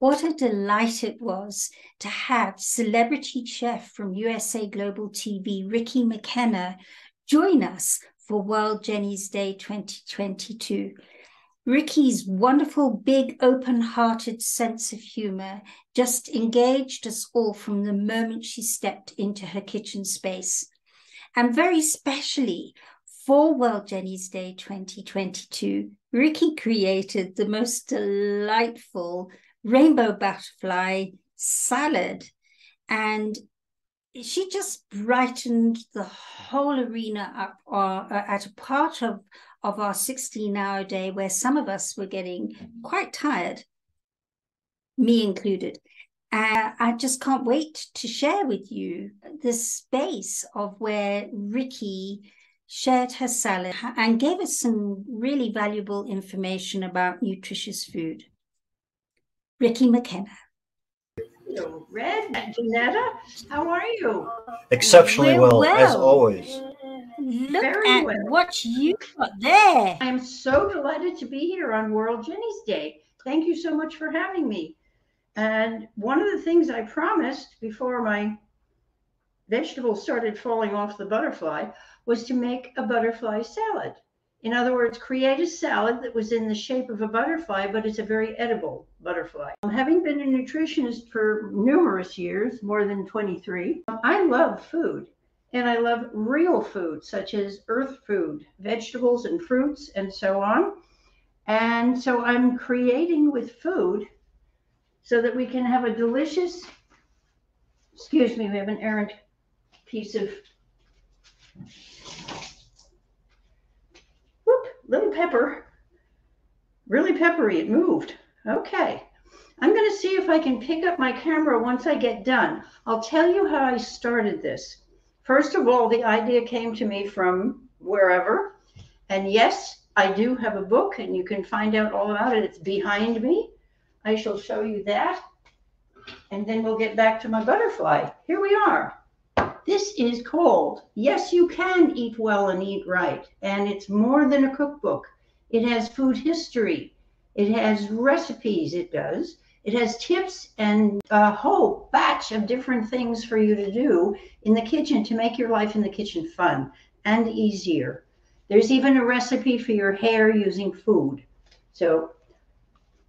What a delight it was to have celebrity chef from USA Global TV, Ricki McKenna, join us for World Jenny's Day 2022. Ricki's wonderful, big, open-hearted sense of humor just engaged us all from the moment she stepped into her kitchen space. And very specially, for World Jenny's Day 2022, Ricki created the most delightful rainbow butterfly salad, and she just brightened the whole arena up at a part of our 16-hour day where some of us were getting quite tired, me included. I just can't wait to share with you the space of where Ricki shared her salad and gave us some really valuable information about nutritious food. Ricki McKenna. Hello, Red, Janetta, how are you? Exceptionally well, as always. Look at what you got there. I am so delighted to be here on World Jenny's Day. Thank you so much for having me. And one of the things I promised before my vegetables started falling off the butterfly was to make a butterfly salad. In other words, create a salad that was in the shape of a butterfly, but it's a very edible butterfly. Having been a nutritionist for numerous years, more than 23, I love food. And I love real food, such as earth food, vegetables and fruits and so on. And so I'm creating with food so that we can have a delicious, excuse me, we have an errant piece of little pepper, really peppery, it moved. Okay, I'm gonna see if I can pick up my camera once I get done. I'll tell you how I started this. First of all, the idea came to me from wherever. And yes, I do have a book and you can find out all about it. It's behind me. I shall show you that. And then we'll get back to my butterfly. Here we are. This is called Yes, You Can Eat Well and Eat Right. And it's more than a cookbook. It has food history. It has recipes, it does. It has tips and a whole batch of different things for you to do in the kitchen to make your life in the kitchen fun and easier. There's even a recipe for your hair using food. So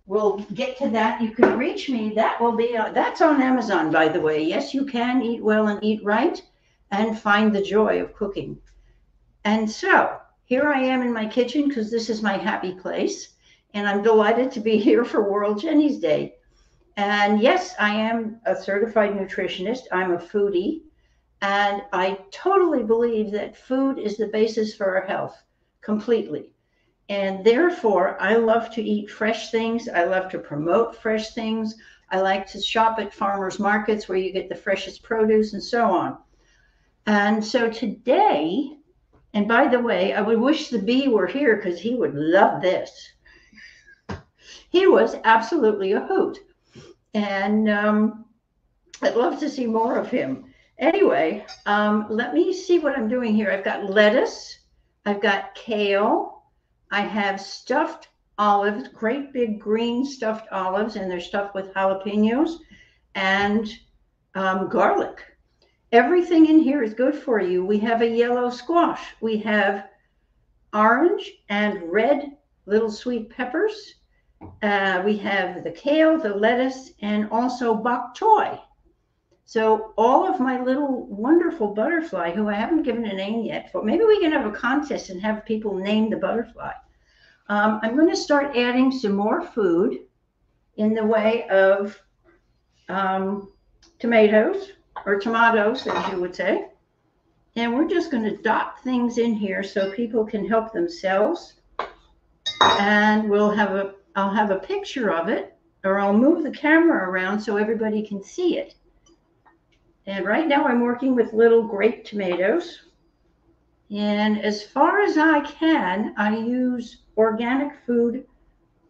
we'll get to that. You can reach me. That will be, that's on Amazon, by the way. Yes, You Can Eat Well and Eat Right and Find the Joy of Cooking. And so here I am in my kitchen because this is my happy place. And I'm delighted to be here for World Jenny's Day. And yes, I am a certified nutritionist. I'm a foodie. And I totally believe that food is the basis for our health, completely. And therefore, I love to eat fresh things. I love to promote fresh things. I like to shop at farmers markets where you get the freshest produce and so on. And so today, and by the way, I would wish the bee were here because he would love this. He was absolutely a hoot. And I'd love to see more of him. Anyway, let me see what I'm doing here. I've got lettuce, I've got kale, I have stuffed olives, great big green stuffed olives, and they're stuffed with jalapenos and garlic. Everything in here is good for you. We have a yellow squash. We have orange and red little sweet peppers. We have the kale, the lettuce, and also bok choy. So all of my little wonderful butterfly, who I haven't given a name yet, for maybe we can have a contest and have people name the butterfly. I'm going to start adding some more food in the way of tomatoes, or tomatoes, as you would say. And we're just going to dot things in here so people can help themselves. And I'll have a picture of it, or I'll move the camera around so everybody can see it. And right now I'm working with little grape tomatoes. And as far as I can, I use organic food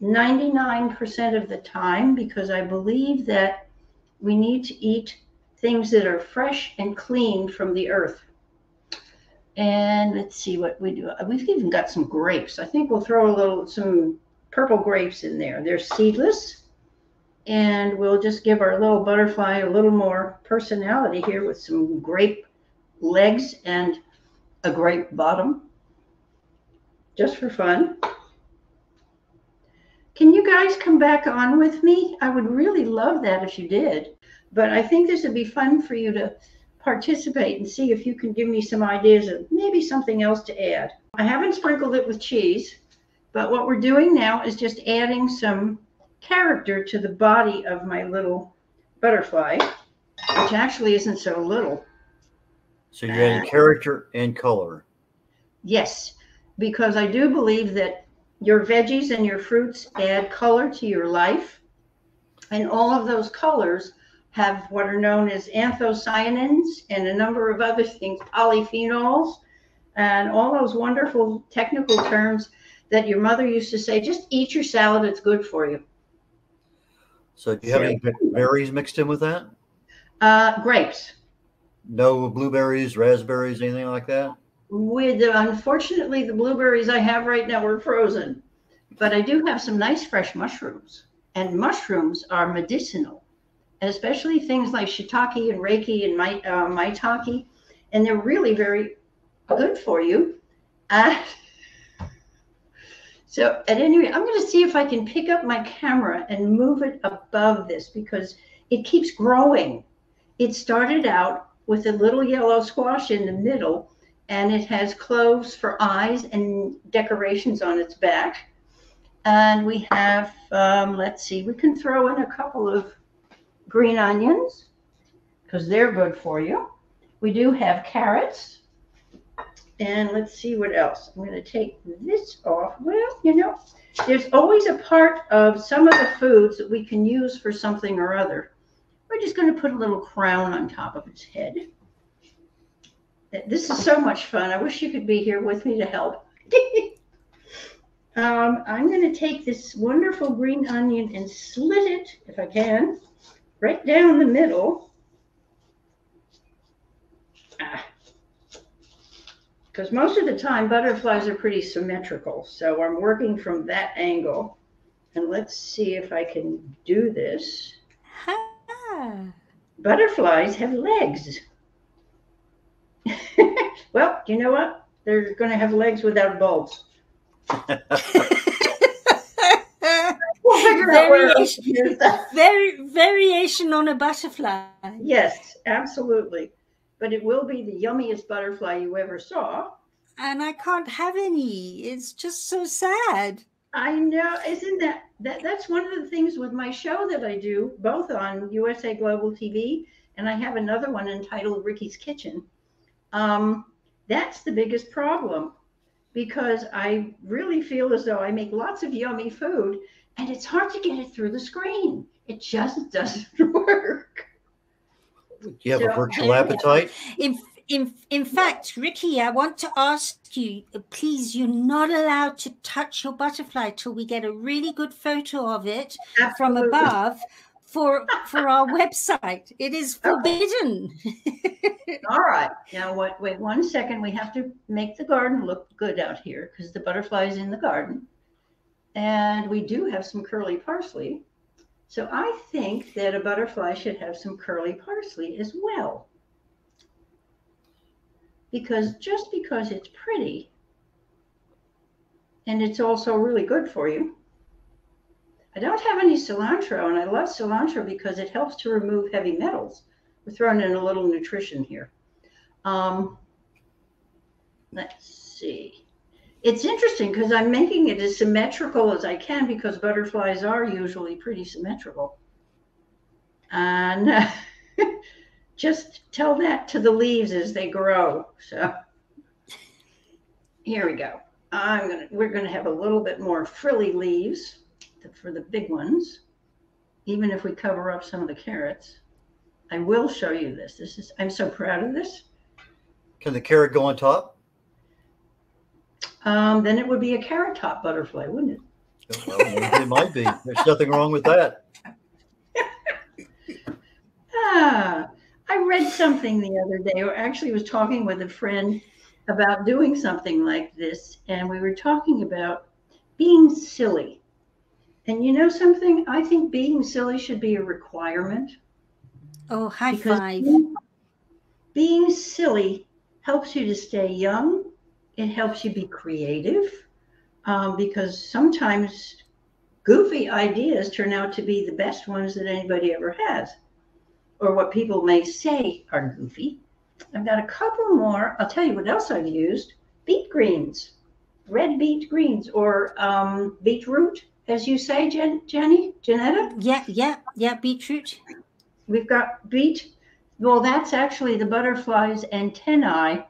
99% of the time because I believe that we need to eat things that are fresh and clean from the earth. And let's see what we do. We've even got some grapes. I think we'll throw some purple grapes in there. They're seedless. And we'll just give our little butterfly a little more personality here with some grape legs and a grape bottom, just for fun. Can you guys come back on with me? I would really love that if you did. But I think this would be fun for you to participate and see if you can give me some ideas of maybe something else to add. I haven't sprinkled it with cheese, but what we're doing now is just adding some character to the body of my little butterfly, which actually isn't so little. So you're adding character and color. Yes, because I do believe that your veggies and your fruits add color to your life. And all of those colors have what are known as anthocyanins and a number of other things, polyphenols, and all those wonderful technical terms that your mother used to say, just eat your salad, it's good for you. So do you have any berries mixed in with that? Grapes. No blueberries, raspberries, anything like that? Unfortunately, the blueberries I have right now are frozen, but I do have some nice fresh mushrooms, and mushrooms are medicinal, especially things like shiitake and reiki and maitake, and they're really very good for you. So at any rate, I'm going to see if I can pick up my camera and move it above this because it keeps growing. It started out with a little yellow squash in the middle, and it has cloves for eyes and decorations on its back. And we have, let's see, we can throw in a couple of green onions because they're good for you. We do have carrots. And let's see what else. I'm going to take this off. Well, you know, there's always a part of some of the foods that we can use for something or other. We're just going to put a little crown on top of its head. This is so much fun. I wish you could be here with me to help. I'm going to take this wonderful green onion and slit it, if I can, right down the middle. Because most of the time butterflies are pretty symmetrical. So I'm working from that angle. And let's see if I can do this. Butterflies have legs. Well, you know what? They're going to have legs without bulbs. We'll figure out where variation on a butterfly. Yes, absolutely. But it will be the yummiest butterfly you ever saw. And I can't have any. It's just so sad. I know. Isn't that's one of the things with my show that I do, both on USA Global TV, and I have another one entitled Ricky's Kitchen. That's the biggest problem because I really feel as though I make lots of yummy food and it's hard to get it through the screen. It just doesn't work. Do you have a virtual appetite? In fact, Ricki, I want to ask you, please, you're not allowed to touch your butterfly till we get a really good photo of it from above for our website. It is forbidden. All right. Now, wait 1 second. We have to make the garden look good out here because the butterfly is in the garden. And we do have some curly parsley. So I think that a butterfly should have some curly parsley as well. Because just because it's pretty and it's also really good for you. I don't have any cilantro, and I love cilantro because it helps to remove heavy metals. We're throwing in a little nutrition here. Let's see. It's interesting because I'm making it as symmetrical as I can because butterflies are usually pretty symmetrical. And just tell that to the leaves as they grow. So here we go. We're gonna have a little bit more frilly leaves for the big ones, even if we cover up some of the carrots. I will show you this. I'm so proud of this. Can the carrot go on top? Then it would be a carrot top butterfly, wouldn't it? Well, it might be. There's nothing wrong with that. I read something the other day, or actually was talking with a friend about doing something like this, and we were talking about being silly. And you know something? I think being silly should be a requirement. Oh, high Because five. being silly helps you to stay young. It helps you be creative. Because sometimes goofy ideas turn out to be the best ones that anybody ever has, or what people may say are goofy. I've got a couple more. I'll tell you what else I've used. Beet greens, red beet greens, or beetroot, as you say, Janetta? Yeah, beetroot. We've got beet. Well, that's actually the butterfly's antennae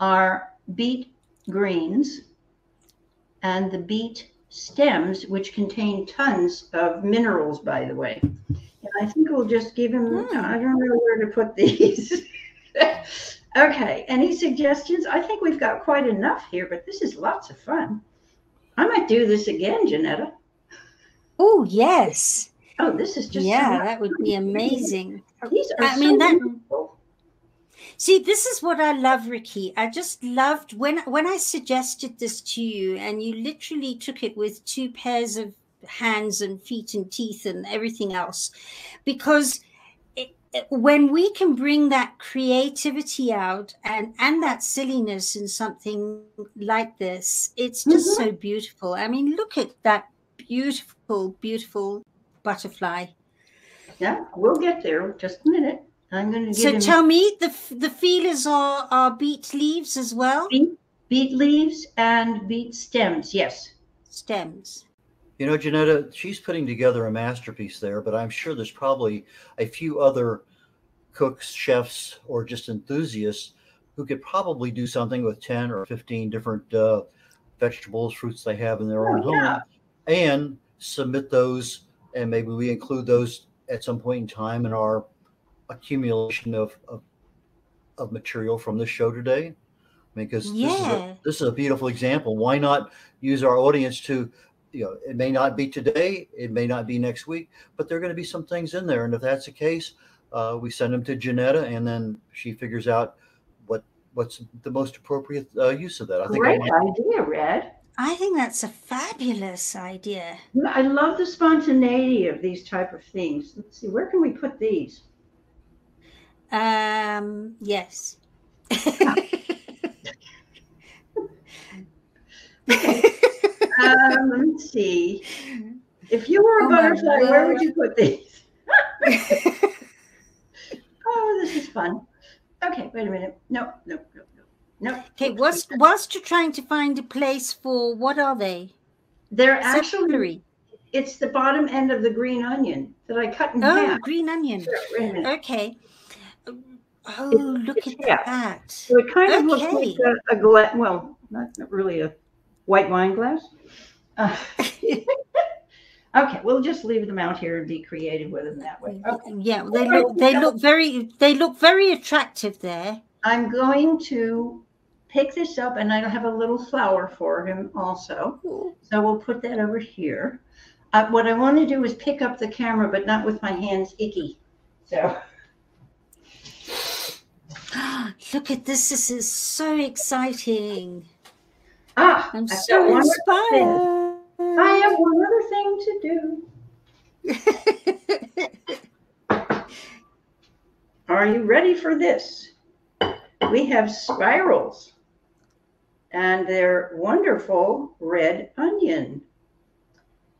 are beet greens, and the beet stems, which contain tons of minerals, by the way. And I think we'll just give him, I don't know where to put these. Okay, any suggestions? I think we've got quite enough here, but this is lots of fun. I might do this again, Janetta. Oh, yes. Oh, this is just yeah, that would be amazing. These are beautiful. See, this is what I love, Ricki. I just loved when I suggested this to you, and you literally took it with 2 pairs of hands and feet and teeth and everything else, because when we can bring that creativity out and that silliness in something like this, it's just so beautiful. I mean, look at that beautiful butterfly. Yeah, we'll get there. Just a minute. I'm going to give him... tell me, the feelers are beet leaves as well? Beet leaves and beet stems, yes. Stems. You know, Janetta, she's putting together a masterpiece there, but I'm sure there's probably a few other cooks, chefs, or just enthusiasts who could probably do something with 10 or 15 different vegetables, fruits they have in their own home, and submit those, and maybe we include those at some point in time in our accumulation of material from this show today. I mean, because this is a beautiful example. Why not use our audience to, you know, it may not be today, it may not be next week, but there are going to be some things in there. And if that's the case, we send them to Janetta, and then she figures out what's the most appropriate use of that. I think great idea, Red. I think that's a fabulous idea. I love the spontaneity of these type of things. Let's see, where can we put these? Yes. Let's see. If you were a butterfly, where would you put these? Oh, this is fun. Okay, wait a minute. No. Okay, whilst you're trying to find a place for, what are they? They're actually, it's the bottom end of the green onion that I cut in half. Oh, green onion. Sure, wait a minute. Okay. Oh, look at that. So it kind of looks like a glass, well, not really a white wine glass. Okay, we'll just leave them out here and be creative with them that way. Okay. Yeah, they look very attractive there. I'm going to pick this up, and I have a little flower for him also. So we'll put that over here. What I want to do is pick up the camera, but not with my hands icky. So look at this. This is so exciting. I'm so inspired. I have one other thing to do. Are you ready for this? We have spirals, and they're wonderful red onion.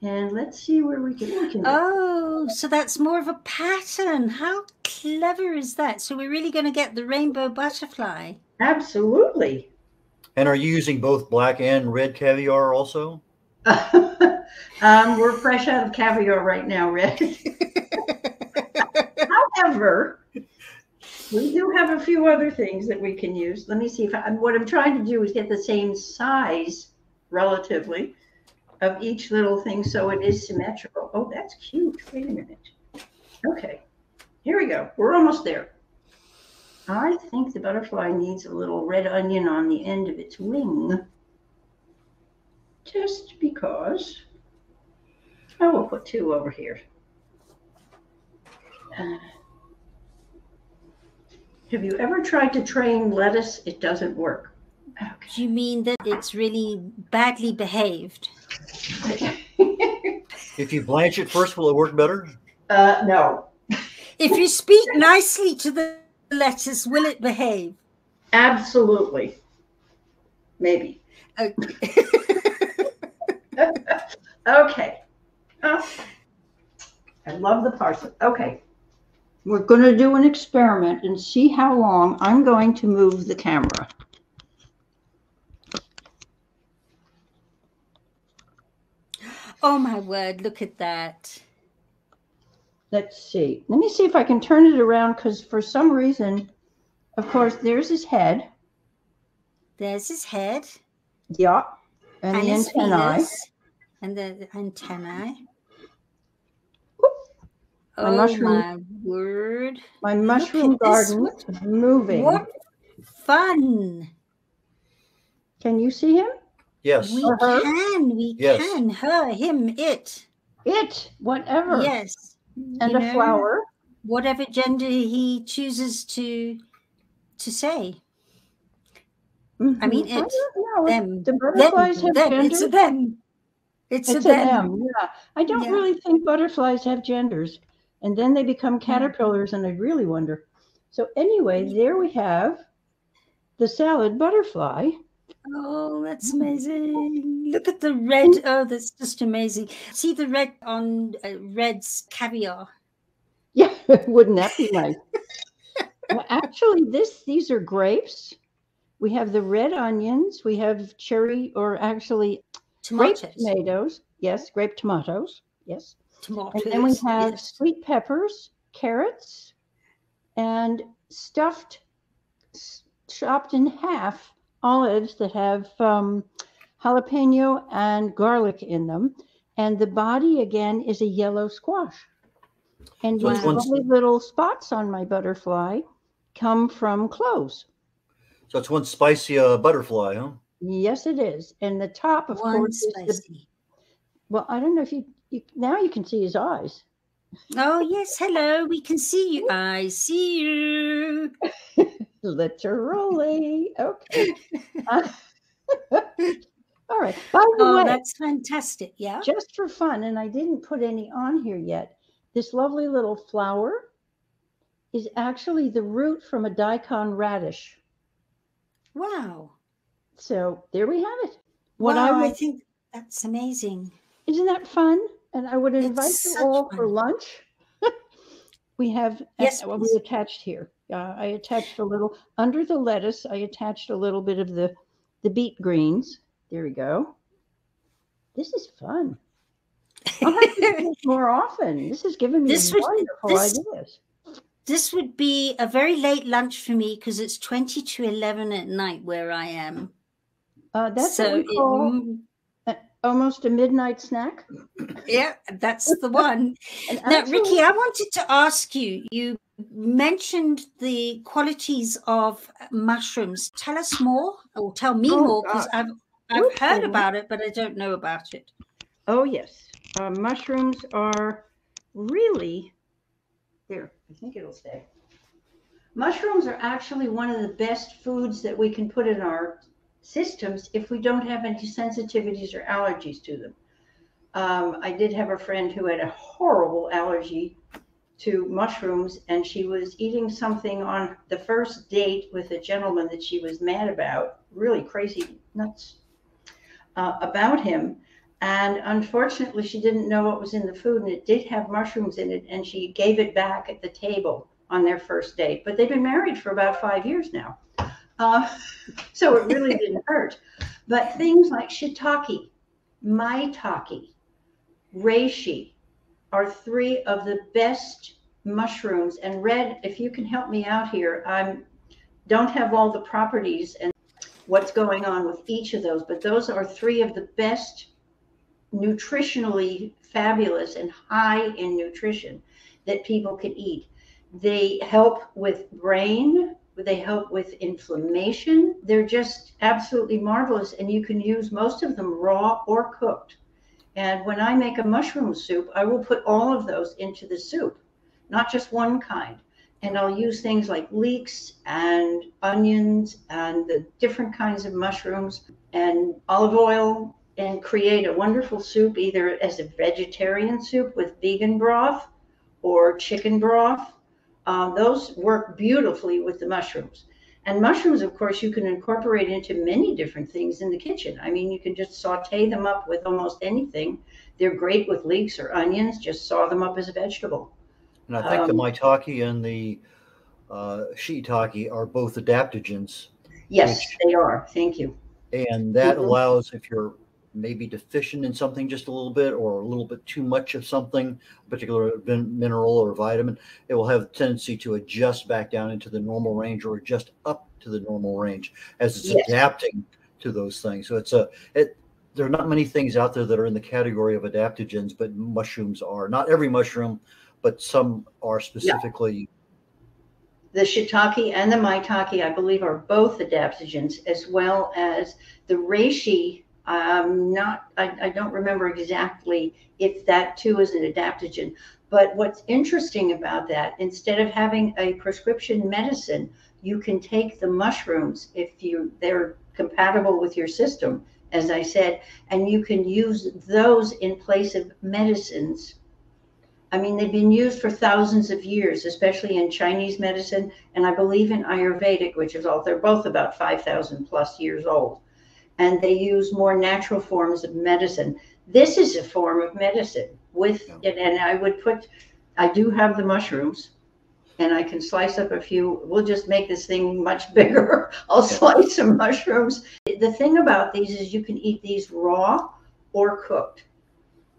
And let's see where we can. Oh, so that's more of a pattern. How clever is that? So we're really going to get the rainbow butterfly. Absolutely. And are you using both black and red caviar also? We're fresh out of caviar right now, Red. However, we do have a few other things that we can use. Let me see if what I'm trying to do is get the same size, relatively, of each little thing so it is symmetrical. Oh, that's cute. Wait a minute. Okay, here we go. We're almost there. I think the butterfly needs a little red onion on the end of its wing. Just because. I will put 2 over here. Have you ever tried to train lettuce? It doesn't work. Okay. Do you mean that it's really badly behaved? If you blanch it first, will it work better? No. If you speak nicely to the lettuce, will it behave? Absolutely. Maybe. Okay. Okay. Oh, I love the parsnip. Okay. We're going to do an experiment and see how long I'm going to move the camera. Oh my word, look at that. Let's see. Let me see if I can turn it around because for some reason, of course, there's his head. There's his head. Yeah. And the his antennae. feelers. And the antennae. Whoop. Oh my word. My mushroom garden is moving. What fun. Can you see him? Yes. We can. Her, him, it. It, whatever. Yes. And a flower. Whatever gender he chooses to say. Mm-hmm. I mean, it. Them. The butterflies have genders. It's a them. It's a them. Yeah. I don't really think butterflies have genders. And then they become caterpillars, and I really wonder. So anyway, there we have the salad butterfly. Oh, that's amazing. Look at the red. Oh, that's just amazing. See the red on Red's caviar. Yeah, wouldn't that be nice? Well, actually, these are grapes. We have the red onions. We have cherry, or actually tomatoes. Grape tomatoes. Yes, grape tomatoes. Yes. Tomatoes. And then we have sweet peppers, carrots, and stuffed, chopped in half olives that have jalapeno and garlic in them. And the body, again, is a yellow squash. And these lovely little spots on my butterfly come from cloves. So it's one spicy butterfly, huh? Yes, it is. And the top, of course, is the... Well, I don't know if you now you can see his eyes. Oh, yes. Hello. We can see you. I see you. Literally. Okay. All right. By the way, that's fantastic. Yeah. Just for fun, and I didn't put any on here yet, this lovely little flower is actually the root from a daikon radish. Wow. So there we have it. I think that's amazing. Isn't that fun? And I would invite you all for lunch. We have, we attached here. I attached a little, under the lettuce, I attached a little bit of the beet greens. There we go. This is fun. I'll have to do this more often. This has given me wonderful ideas. This would be a very late lunch for me because it's 20 to 11 at night where I am. That's what we call almost a midnight snack. Yeah, that's the one. Now, Ricki, I wanted to ask you, you mentioned the qualities of mushrooms. Tell us more, or tell me more, because I've heard about it, but I don't know about it. Oh, yes. Mushrooms are really, there, I think it'll stay. Mushrooms are actually one of the best foods that we can put in our systems if we don't have any sensitivities or allergies to them. I did have a friend who had a horrible allergy to mushrooms, and she was eating something on the first date with a gentleman that she was mad about, really crazy nuts about him. And unfortunately, she didn't know what was in the food, and it did have mushrooms in it, and she gave it back at the table on their first date. But they've been married for about 5 years now. So it really didn't hurt. But things like shiitake, maitake, reishi are 3 of the best mushrooms. And Red, if you can help me out here, I don't have all the properties and what's going on with each of those, but those are 3 of the best nutritionally fabulous and high in nutrition that people can eat. They help with brain, they help with inflammation. They're just absolutely marvelous, and you can use most of them raw or cooked. And when I make a mushroom soup, I will put all of those into the soup, not just one kind. And I'll use things like leeks and onions and the different kinds of mushrooms and olive oil, and create a wonderful soup, either as a vegetarian soup with vegan broth or chicken broth. Those work beautifully with the mushrooms. And mushrooms, of course, you can incorporate into many different things in the kitchen. I mean, you can just saute them up with almost anything. They're great with leeks or onions. Just saw them up as a vegetable. And I think the maitake and the shiitake are both adaptogens. Yes, they are. Thank you. And that allows, if you're maybe deficient in something just a little bit, or a little bit too much of something, a particular mineral or vitamin, it will have a tendency to adjust back down into the normal range or adjust up to the normal range as it's adapting to those things. So there are not many things out there that are in the category of adaptogens, but mushrooms are. Not every mushroom, but some are specifically. The shiitake and the maitake, I believe, are both adaptogens, as well as the reishi. I don't remember exactly if that too is an adaptogen. But what's interesting about that, instead of having a prescription medicine, you can take the mushrooms if they're compatible with your system, as I said, and you can use those in place of medicines. I mean, they've been used for thousands of years, especially in Chinese medicine, and I believe in Ayurvedic, which is they're both about 5,000 plus years old. And they use more natural forms of medicine. This is a form of medicine with it, and I do have the mushrooms, and I can slice up a few. We'll just make this thing much bigger. I'll slice some mushrooms. The thing about these is you can eat these raw or cooked.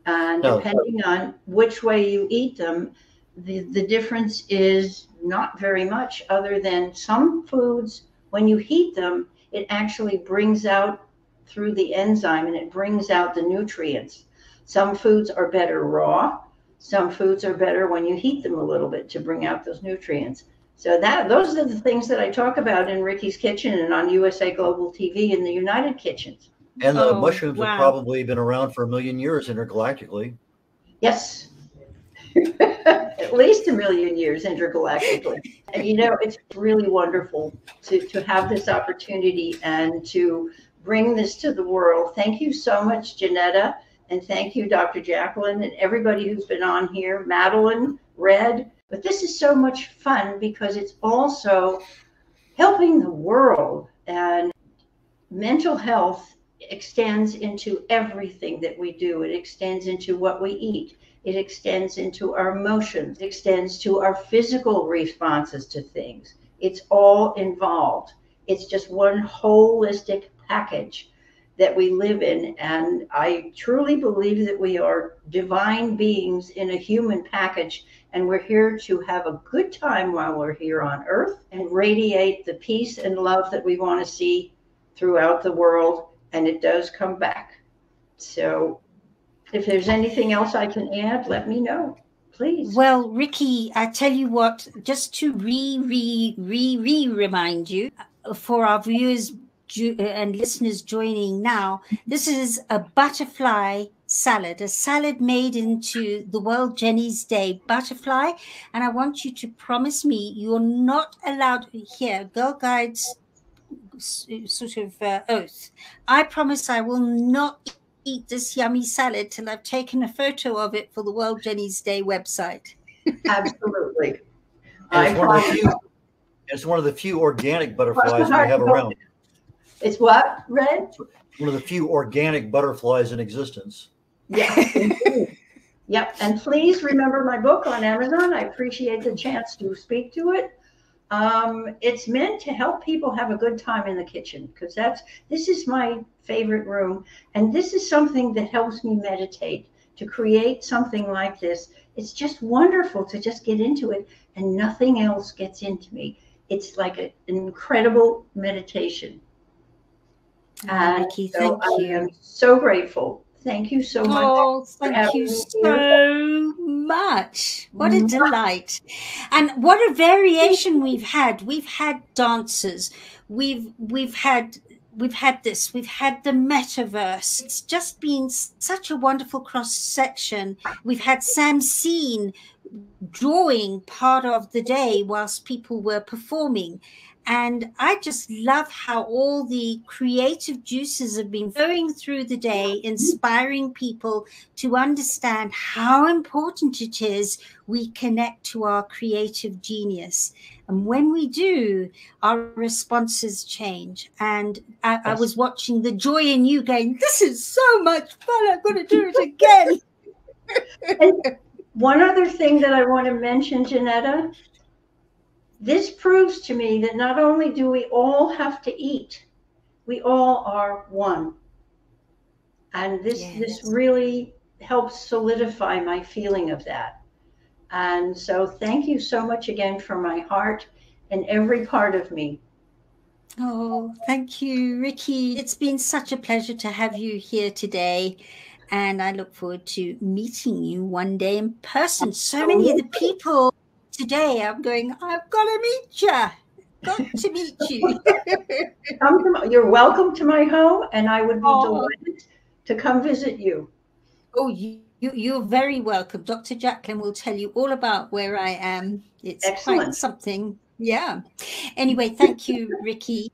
And depending on which way you eat them, the difference is not very much, other than some foods, when you heat them, it actually brings out through the enzyme and it brings out the nutrients. Some foods are better raw. Some foods are better when you heat them a little bit to bring out those nutrients. So those are the things that I talk about in Ricki's Kitchen and on USA Global TV in the United Kitchens. And the mushrooms have probably been around for 1 million years intergalactically. Yes. At least 1 million years intergalactically. And it's really wonderful to have this opportunity and to bring this to the world. Thank you so much, Janetta. And thank you, Dr. Jacqueline, and everybody who's been on here, Madeline, Red. But this is so much fun because it's also helping the world, and mental health extends into everything that we do. It extends into what we eat. It extends into our emotions. It extends to our physical responses to things. It's all involved. It's just one holistic package that we live in. And I truly believe that we are divine beings in a human package. And we're here to have a good time while we're here on Earth and radiate the peace and love that we want to see throughout the world. And it does come back. So if there's anything else I can add, let me know, please. Well, Ricki, I tell you what, just to remind you, for our viewers and listeners joining now, this is a butterfly salad, a salad made into the World Jenny's Day butterfly. And I want you to promise me you're not allowed here, Girl Guides sort of oath. I promise I will not eat this yummy salad till I've taken a photo of it for the World Jenny's Day website. Absolutely. It's one of the few organic butterflies we have around. It's what, Red? One of the few organic butterflies in existence. Yes, indeed. Yep. And please remember my book on Amazon. I appreciate the chance to speak to it. It's meant to help people have a good time in the kitchen, because this is my favorite room. And this is something that helps me meditate, to create something like this. It's just wonderful to just get into it and nothing else gets into me. It's like an incredible meditation. And Ricki, so thank you. I am so grateful. Thank you so much. Oh, thank you so much. What a delight. And what a variation we've had. We've had dancers. We've had this. We've had the metaverse. It's just been such a wonderful cross section. We've had Sam Seen drawing part of the day whilst people were performing. And I just love how all the creative juices have been flowing through the day, inspiring people to understand how important it is we connect to our creative genius. And when we do, our responses change. And I was watching the joy in you going, this is so much fun. I'm going to do it again. And one other thing that I want to mention, Janetta, this proves to me that not only do we all have to eat, we all are one. And this really helps solidify my feeling of that. And so thank you so much again from my heart and every part of me. Oh, thank you, Ricki. It's been such a pleasure to have you here today. And I look forward to meeting you one day in person. So many of the people today, I'm going, I've got to meet you. Got to meet you. You're welcome to my home, and I would be delighted to come visit you. Oh, you're very welcome. Dr. Jacqueline will tell you all about where I am. It's excellent. Quite something. Yeah. Anyway, thank you, Ricki.